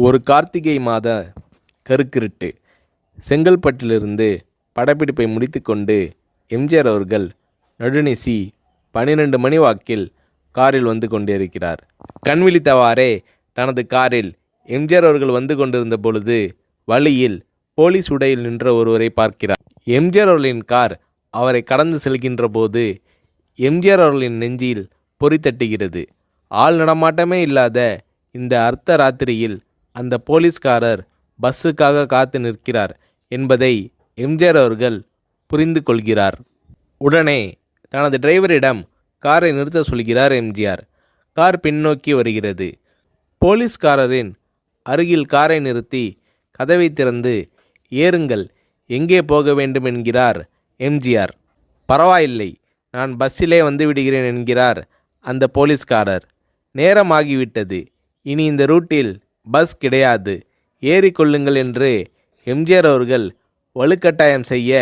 ஒரு கார்த்திகை மாத கருக்கிருட்டு. செங்கல்பட்டிலிருந்து படப்பிடிப்பை முடித்துக்கொண்டு எம்ஜிஆர் அவர்கள் நடுநிசி 12 மணி வாக்கில் காரில் வந்து கொண்டிருக்கிறார். கண் விழித்தவாறே தனது காரில் எம்ஜிஆர் அவர்கள் வந்து கொண்டிருந்த பொழுது வழியில் போலீஸ் உடையில் நின்ற ஒருவரை பார்க்கிறார். எம்ஜிஆர் அவர்களின் கார் அவரை கடந்து செல்கின்ற போது எம்ஜிஆர் அவர்களின் நெஞ்சில் பொறி தட்டுகிறது. ஆள் நடமாட்டமே இல்லாத இந்த அர்த்த ராத்திரியில் அந்த போலீஸ்காரர் பஸ்ஸுக்காக காத்து நிற்கிறார் என்பதை எம்ஜிஆர் அவர்கள் புரிந்து கொள்கிறார். உடனே தனது டிரைவரிடம் காரை நிறுத்த சொல்கிறார் எம்ஜிஆர். கார் பின்னோக்கி வருகிறது. போலீஸ்காரரின் அருகில் காரை நிறுத்தி கதவை திறந்து ஏறுங்கள், எங்கே போக வேண்டும் என்கிறார் எம்ஜிஆர். பரவாயில்லை, நான் பஸ்ஸிலே வந்து விடுகிறேன் என்கிறார் அந்த போலீஸ்காரர். நேரமாகிவிட்டது, இனி இந்த ரூட்டில் பஸ் கிடையாது, ஏறிக்கொள்ளுங்கள் என்று எம்ஜிஆர் அவர்கள் வலுக்கட்டாயம் செய்ய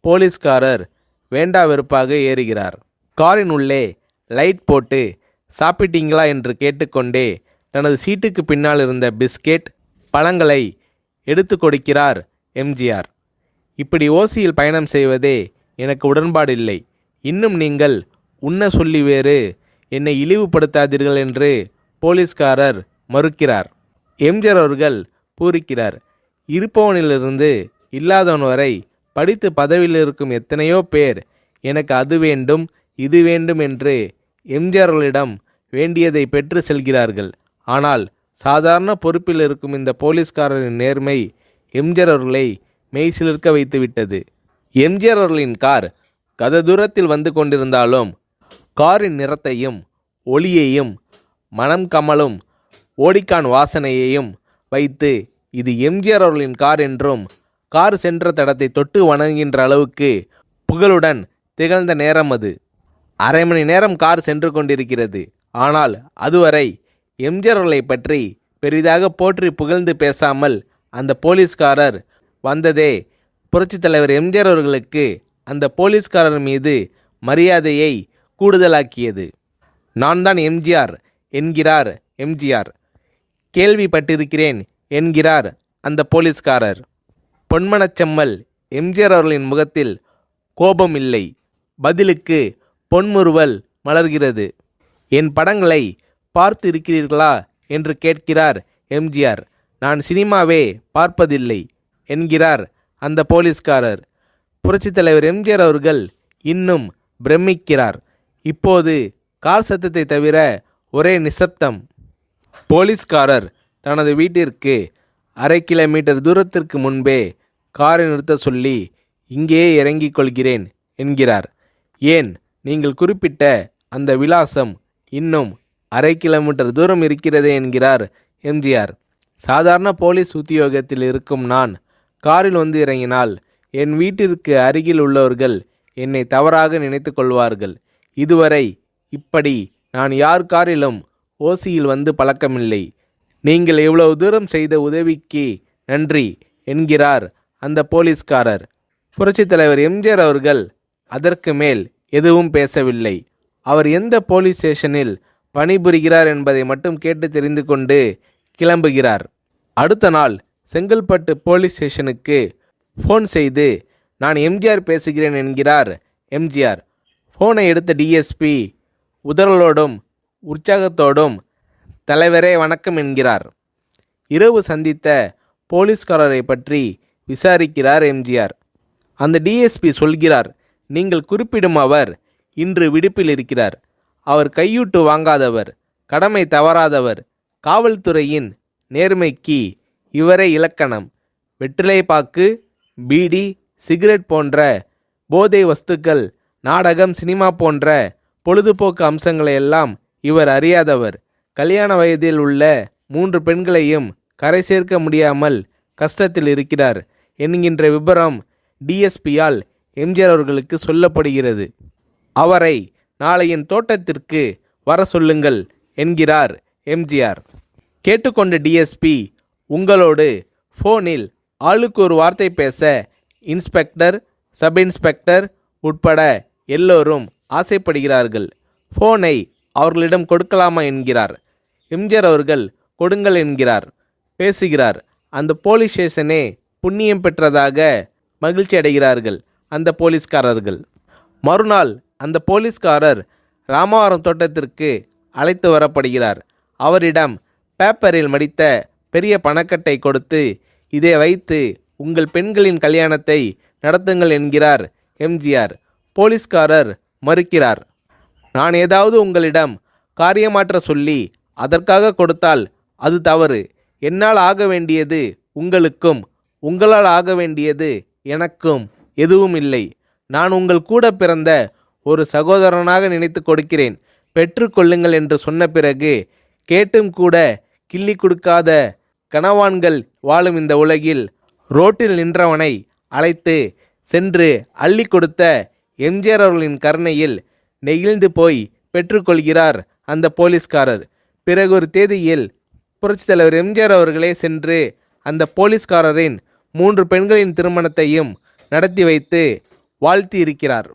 போலீஸ்காரர் வேண்டா வெறுப்பாக ஏறுகிறார். காரின் உள்ளே லைட் போட்டு சாப்பிட்டீங்களா என்று கேட்டுக்கொண்டே தனது சீட்டுக்கு பின்னால் இருந்த பிஸ்கெட் பழங்களை எடுத்து கொடுக்கிறார் எம்ஜிஆர். இப்படி ஓசியில் பயணம் செய்வதே எனக்கு உடன்பாடில்லை. இன்னும் நீங்கள் உண்ண சொல்லி வேறு என்னை இழிவுபடுத்தாதீர்கள் என்று போலீஸ்காரர் மறுக்கிறார். எம்ஜிஆர் அவர்கள் பூரிக்கிறார். இருப்பவனிலிருந்து இல்லாதவன் வரை படித்து பதவியில் இருக்கும் எத்தனையோ பேர் எனக்கு அது வேண்டும் இது வேண்டும் என்று எம்ஜிஆர் அவர்களிடம் வேண்டியதை பெற்று செல்கிறார்கள். ஆனால் சாதாரண பொறுப்பில் இருக்கும் இந்த போலீஸ்காரரின் நேர்மை எம்ஜிஆர் அவர்களை மெய்சிலிர்க்க வைத்துவிட்டது. எம்ஜிஆர் அவர்களின் கார் கத தூரத்தில் வந்து கொண்டிருந்தாலும் காரின் நிறத்தையும் ஒளியையும் மனம் கமலும் ஓடிக்கான் வாசனையையும் வைத்து இது எம்ஜிஆர் அவர்களின் கார் என்றும் கார் சென்ற தடத்தை தொட்டு வணங்குகின்ற அளவுக்கு புகழுடன் திகழ்ந்த நேரம் அது. அரை மணி நேரம் கார் சென்று கொண்டிருக்கிறது. ஆனால் அதுவரை எம்ஜிஆர் அவர்களை பற்றி பெரிதாக போற்றி புகழ்ந்து பேசாமல் அந்த போலீஸ்காரர் வந்ததே புரட்சித் தலைவர் எம்ஜிஆர் அவர்களுக்கு அந்த போலீஸ்காரர் மீது மரியாதையை கூடுதலாக்கியது. நான் தான் எம்ஜிஆர் என்கிறார் எம்ஜிஆர். கேள்விப்பட்டிருக்கிறேன் என்கிறார் அந்த போலீஸ்காரர். பொன்மனச்செம்மல் எம்ஜிஆர் அவர்களின் முகத்தில் கோபம் இல்லை, பதிலுக்கு பொன்முறுவல் மலர்கிறது. என் படங்களை பார்த்து இருக்கிறீர்களா என்று கேட்கிறார் எம்ஜிஆர். நான் சினிமாவே பார்ப்பதில்லை என்கிறார் அந்த போலீஸ்காரர். புரட்சித் தலைவர் எம்ஜிஆர் அவர்கள் இன்னும் பிரமிக்கிறார். இப்போது கார் சத்தத்தை தவிர ஒரே நிசப்தம். போலீஸ்காரர் தனது வீட்டிற்கு 1/2 கிலோமீட்டர் தூரத்திற்கு முன்பே காரை நிறுத்த சொல்லி இங்கேயே இறங்கிக் கொள்கிறேன் என்கிறார். ஏன், நீங்கள் குறிப்பிட்ட அந்த விலாசம் இன்னும் 1/2 கிலோமீட்டர் தூரம் இருக்கிறதே என்கிறார் எம்ஜிஆர். சாதாரண போலீஸ் உத்தியோகத்தில் இருக்கும் நான் காரில் வந்து இறங்கினால் என் வீட்டிற்கு அருகில் உள்ளவர்கள் என்னை தவறாக நினைத்து கொள்வார்கள். இதுவரை இப்படி நான் யார் காரிலும் ஓசியில் வந்து பழக்கமில்லை. நீங்கள் இவ்வளவு தூரம் செய்த உதவிக்கு நன்றி என்கிறார் அந்த போலீஸ்காரர். புரட்சித் தலைவர் எம்ஜிஆர் அவர்கள் அதற்கு மேல் எதுவும் பேசவில்லை. அவர் எந்த போலீஸ் ஸ்டேஷனில் பணிபுரிகிறார் என்பதை மட்டும் கேட்டு தெரிந்து கொண்டு கிளம்புகிறார். அடுத்த நாள் செங்கல்பட்டு போலீஸ் ஸ்டேஷனுக்கு ஃபோன் செய்து நான் எம்ஜிஆர் பேசுகிறேன் என்கிறார் எம்ஜிஆர். ஃபோனை எடுத்த டிஎஸ்பி உதறலோடும் உற்சாகத்தோடும் தலைவரே வணக்கம் என்கிறார். இரவு சந்தித்த போலீஸ்காரரை பற்றி விசாரிக்கிறார் எம்ஜிஆர். அந்த டிஎஸ்பி சொல்கிறார், நீங்கள் குறிப்பிடும் அவர் இன்று விடுப்பில் இருக்கிறார். அவர் கையூட்டு வாங்காதவர், கடமை தவறாதவர், காவல்துறையின் நேர்மைக்கு இவரே இலக்கணம். வெற்றிலை பாக்கு, பீடி, சிகரெட் போன்ற போதை வஸ்துக்கள், நாடகம், சினிமா போன்ற பொழுதுபோக்கு அம்சங்களையெல்லாம் இவர் அறியாதவர். கல்யாண வயதில் உள்ள 3 பெண்களையும் கரை சேர்க்க முடியாமல் கஷ்டத்தில் இருக்கிறார் என்கின்ற விபரம் டிஎஸ்பியால் எம்ஜிஆர் அவர்களுக்கு சொல்லப்படுகிறது. அவரை நாளை என் தோட்டத்திற்கு வர சொல்லுங்கள் என்கிறார் எம்ஜிஆர். கேட்டுக்கொண்ட டிஎஸ்பி உங்களோடு ஃபோனில் ஆளுக்கு ஒரு வார்த்தை பேச இன்ஸ்பெக்டர், சப் இன்ஸ்பெக்டர் உட்பட எல்லோரும் ஆசைப்படுகிறார்கள். ஃபோனை அவர்களிடம் கொடுக்கலாமா என்கிறார். எம்ஜிஆர் அவர்கள் கொடுங்கள் என்கிறார். பேசுகிறார். அந்த போலீஸ் ஸ்டேஷனே புண்ணியம் பெற்றதாக மகிழ்ச்சி அடைகிறார்கள் அந்த போலீஸ்காரர்கள். மறுநாள் அந்த போலீஸ்காரர் ராமவரம் தோட்டத்திற்கு அழைத்து வரப்படுகிறார். அவரிடம் பேப்பரில் மடித்த பெரிய பணக்கட்டை கொடுத்து, இதை வைத்து உங்கள் பெண்களின் கல்யாணத்தை நடத்துங்கள் என்கிறார் எம்ஜிஆர். போலீஸ்காரர் மறுக்கிறார். நான் ஏதாவது உங்களிடம் காரியமாற்ற சொல்லி அதற்காக கொடுத்தால் அது தவறு. என்னால் ஆக வேண்டியது உங்களுக்கும், உங்களால் ஆக வேண்டியது எனக்கும் எதுவும் இல்லை. நான் உங்கள் கூட பிறந்த ஒரு சகோதரனாக நினைத்து கொடுக்கிறேன், பெற்றுக்கொள்ளுங்கள் என்று சொன்ன பிறகு கேட்டும் கூட கிள்ளி கொடுக்காத கனவான்கள் வாழும் இந்த உலகில் ரோட்டில் நின்றவனை அழைத்து சென்று அள்ளி கொடுத்த எம்ஜிஆர் அவர்களின் கருணையில் நெகிழ்ந்து போய் பெற்றுக்கொள்கிறார் அந்த போலீஸ்காரர். பிறகு ஒரு தேதியில் புரட்சித் தலைவர் எம்ஜிஆர் அவர்களே சென்று அந்த போலீஸ்காரரின் 3 பெண்களின் திருமணத்தையும் நடத்தி வைத்து வாழ்த்தி இருக்கிறார்.